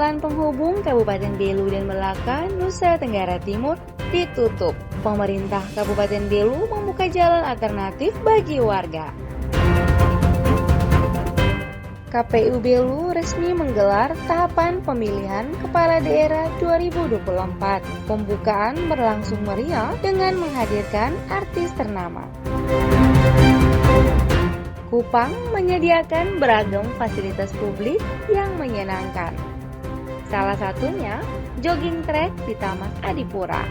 jalan penghubung Kabupaten Belu dan Melaka, Nusa Tenggara Timur ditutup. Pemerintah Kabupaten Belu membuka jalan alternatif bagi warga. KPU Belu resmi menggelar tahapan pemilihan kepala daerah 2024. Pembukaan berlangsung meriah dengan menghadirkan artis ternama. Kupang menyediakan beragam fasilitas publik yang menyenangkan. Salah satunya jogging track di Taman Adipura.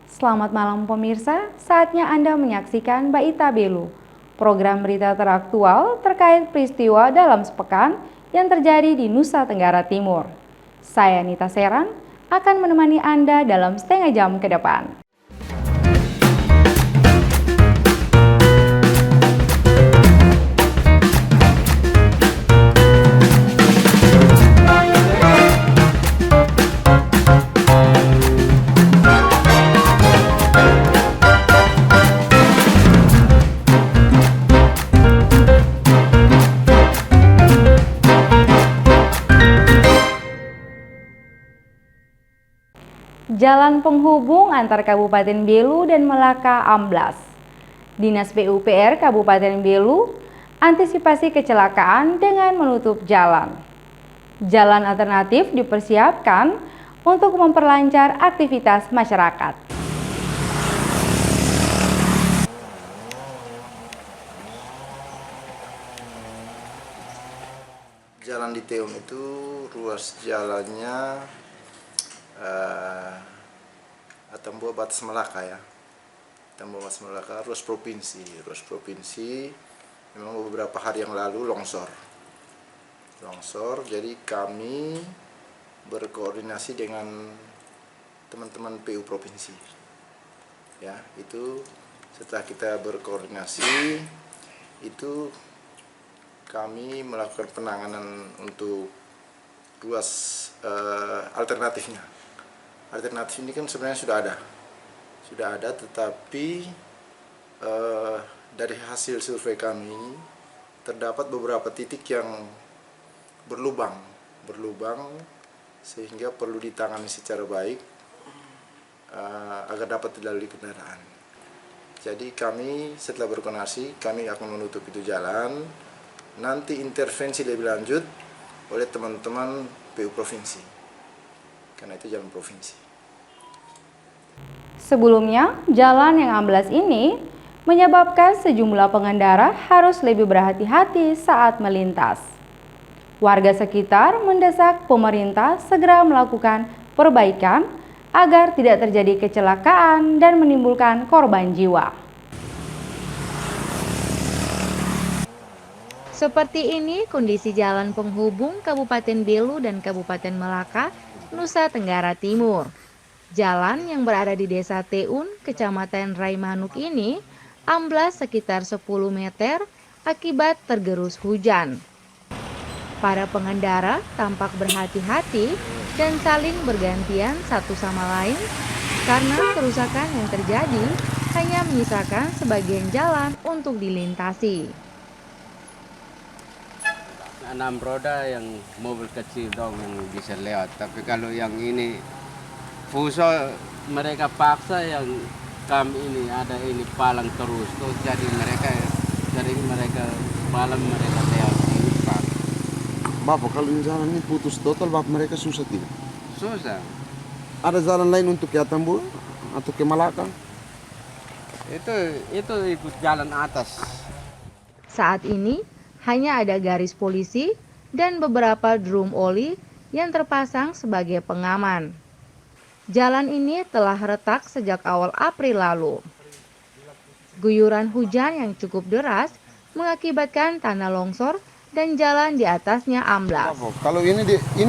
Selamat malam pemirsa, saatnya Anda menyaksikan Baita Belu, program berita teraktual terkait peristiwa dalam sepekan yang terjadi di Nusa Tenggara Timur. Saya Nita Seran akan menemani Anda dalam setengah jam ke depan. Jalan penghubung antar Kabupaten Belu dan Melaka amblas. Dinas PUPR Kabupaten Belu antisipasi kecelakaan dengan menutup jalan. Jalan alternatif dipersiapkan untuk memperlancar aktivitas masyarakat. Jalan di Teum itu ruas jalannya Tembok Batas Melaka ya. Tembok Batas Melaka ruas provinsi memang beberapa hari yang lalu longsor, jadi kami berkoordinasi dengan teman-teman PU provinsi ya. Itu setelah kita berkoordinasi itu kami melakukan penanganan untuk ruas alternatifnya. Alternatif ini kan sebenarnya sudah ada, tetapi dari hasil survei kami terdapat beberapa titik yang berlubang sehingga perlu ditangani secara baik agar dapat dilalui kendaraan. Jadi kami setelah berkoordinasi kami akan menutup itu jalan, nanti intervensi lebih lanjut oleh teman-teman PU provinsi karena itu jalan provinsi. Sebelumnya, jalan yang amblas ini menyebabkan sejumlah pengendara harus lebih berhati-hati saat melintas. Warga sekitar mendesak pemerintah segera melakukan perbaikan agar tidak terjadi kecelakaan dan menimbulkan korban jiwa. Seperti ini kondisi jalan penghubung Kabupaten Belu dan Kabupaten Melaka, Nusa Tenggara Timur. Jalan yang berada di Desa Teun, Kecamatan Raimanuk ini amblas sekitar 10 meter akibat tergerus hujan. Para pengendara tampak berhati-hati dan saling bergantian satu sama lain karena kerusakan yang terjadi hanya menyisakan sebagian jalan untuk dilintasi. 6 roda yang mobil kecil dong yang bisa lewat, tapi kalau yang ini fuso mereka paksa yang kami ini ada ini palang terus tuh, jadi mereka palang mereka lewat ini Pak. Bapak kalau jalan ini putus total, Bapak mereka susah tidak? Susah. Ada jalan lain untuk ke Atambua atau ke Malaka? Itu ikut jalan atas. Saat ini hanya ada garis polisi dan beberapa drum oli yang terpasang sebagai pengaman. Jalan ini telah retak sejak awal April lalu. Guyuran hujan yang cukup deras mengakibatkan tanah longsor dan jalan di atasnya amblas. Kalau ini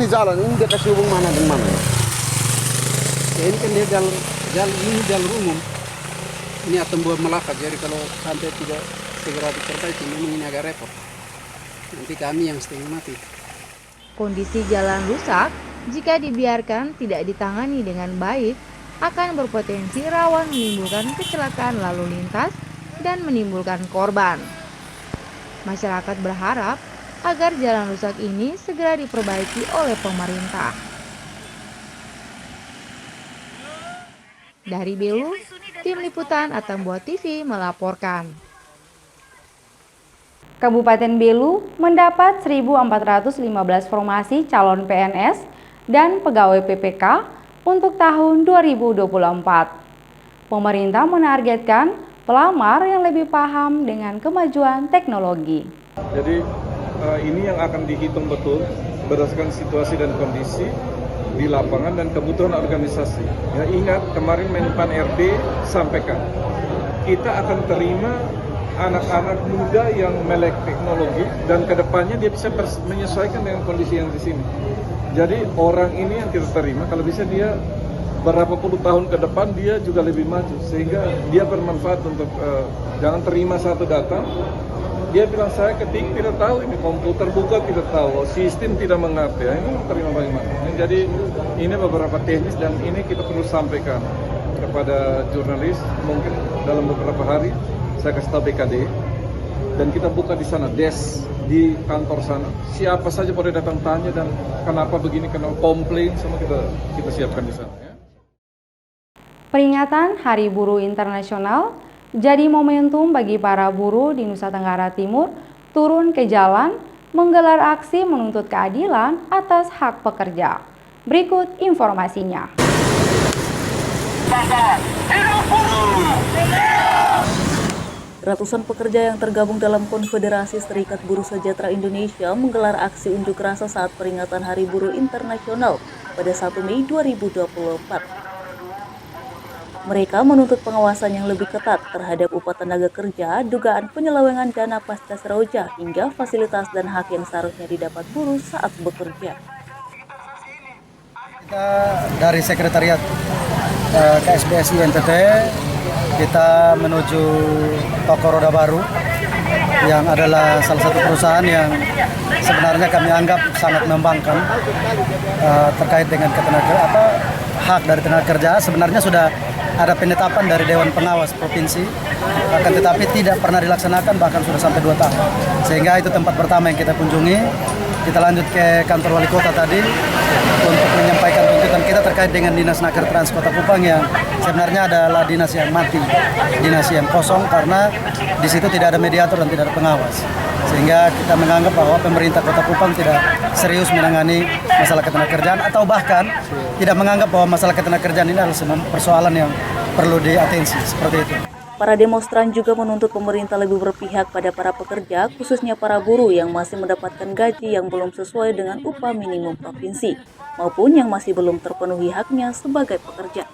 jalan ini dia kasih hubung mana dengan mana? Ya, ini kan dia jalur umum. Ini Atambua Melaka, jadi kalau sampai tidak segera diperbaiki memang ini agak repot. Nanti kami yang setengah mati. Kondisi jalan rusak jika dibiarkan tidak ditangani dengan baik akan berpotensi rawan menimbulkan kecelakaan lalu lintas dan menimbulkan korban. Masyarakat berharap agar jalan rusak ini segera diperbaiki oleh pemerintah. Dari Belu, Tim Liputan Atambua TV melaporkan. Kabupaten Belu mendapat 1.415 formasi calon PNS dan pegawai PPK untuk tahun 2024. Pemerintah menargetkan pelamar yang lebih paham dengan kemajuan teknologi. Jadi ini yang akan dihitung betul berdasarkan situasi dan kondisi di lapangan dan kebutuhan organisasi. Ya, ingat kemarin Menpan RD sampaikan, kita akan terima anak-anak muda yang melek teknologi dan kedepannya dia bisa menyesuaikan dengan kondisi yang di sini. Jadi orang ini yang kita terima kalau bisa dia berapa puluh tahun ke depan dia juga lebih maju sehingga dia bermanfaat untuk jangan terima satu data. Dia bilang saya ketik tidak tahu, ini komputer buka tidak tahu, sistem tidak mengerti. Ya, ini terima bagaimana? Jadi ini beberapa teknis dan ini kita perlu sampaikan kepada jurnalis mungkin dalam beberapa hari. Saya kasih tahu BKD dan kita buka di sana desk di kantor sana. Siapa saja boleh datang tanya dan kenapa begini, kenapa komplain, semua kita siapkan di sana. Ya. Peringatan Hari Buruh Internasional jadi momentum bagi para buruh di Nusa Tenggara Timur turun ke jalan menggelar aksi menuntut keadilan atas hak pekerja. Berikut informasinya. Ratusan pekerja yang tergabung dalam Konfederasi Serikat Buruh Sejahtera Indonesia menggelar aksi unjuk rasa saat peringatan Hari Buruh Internasional pada 1 Mei 2024. Mereka menuntut pengawasan yang lebih ketat terhadap upah tenaga kerja, dugaan penyelewengan dana pasca seroja, hingga fasilitas dan hak yang seharusnya didapat buruh saat bekerja. Kita dari Sekretariat KSBSI NTT, kita menuju Toko Roda Baru yang adalah salah satu perusahaan yang sebenarnya kami anggap sangat membangkang terkait dengan hak dari tenaga kerja. Sebenarnya sudah ada penetapan dari Dewan Pengawas Provinsi, akan tetapi tidak pernah dilaksanakan, bahkan sudah sampai 2 tahun. Sehingga itu tempat pertama yang kita kunjungi. Kita lanjut ke kantor wali kota tadi untuk menyampaikan tuntutan kita terkait dengan Dinas Naker Trans Kota Kupang yang sebenarnya adalah dinas yang mati, dinas yang kosong karena di situ tidak ada mediator dan tidak ada pengawas. Sehingga kita menganggap bahwa pemerintah Kota Kupang tidak serius menangani masalah ketenagakerjaan atau bahkan tidak menganggap bahwa masalah ketenagakerjaan ini adalah persoalan yang perlu diatensi, seperti itu. Para demonstran juga menuntut pemerintah lebih berpihak pada para pekerja, khususnya para buruh yang masih mendapatkan gaji yang belum sesuai dengan upah minimum provinsi, maupun yang masih belum terpenuhi haknya sebagai pekerja.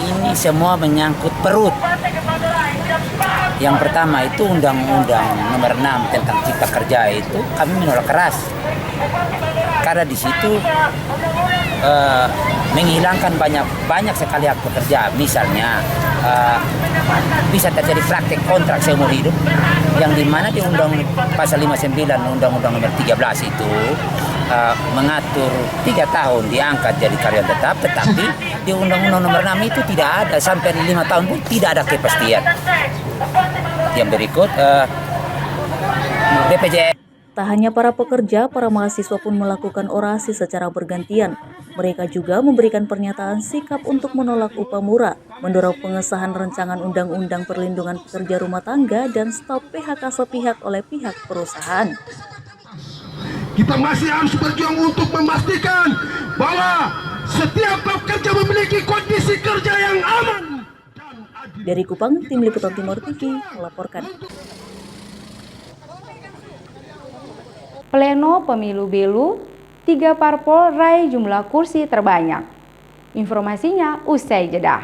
Ini semua menyangkut perut. Yang pertama itu Undang-Undang Nomor 6 tentang Cipta Kerja itu kami menolak keras. Karena di situ menghilangkan banyak sekali hak pekerja. Misalnya bisa terjadi praktek kontrak seumur hidup yang dimana di pasal 59 Undang-Undang Nomor 13 itu mengatur 3 tahun diangkat jadi karyawan tetap, tetapi di Undang-Undang Nomor 6 itu tidak ada, sampai 5 tahun pun tidak ada kepastian. Yang berikut BPJS. Tak hanya para pekerja, para mahasiswa pun melakukan orasi secara bergantian. Mereka juga memberikan pernyataan sikap untuk menolak upah murah, mendorong pengesahan rancangan Undang-Undang Perlindungan Pekerja Rumah Tangga, dan stop PHK sepihak oleh pihak perusahaan. Kita masih harus berjuang untuk memastikan bahwa setiap pekerja memiliki kondisi kerja yang aman. Dari Kupang, Tim Liputan Timur TV melaporkan. Pleno Pemilu Belu, 3 parpol raih jumlah kursi terbanyak. Informasinya usai jeda.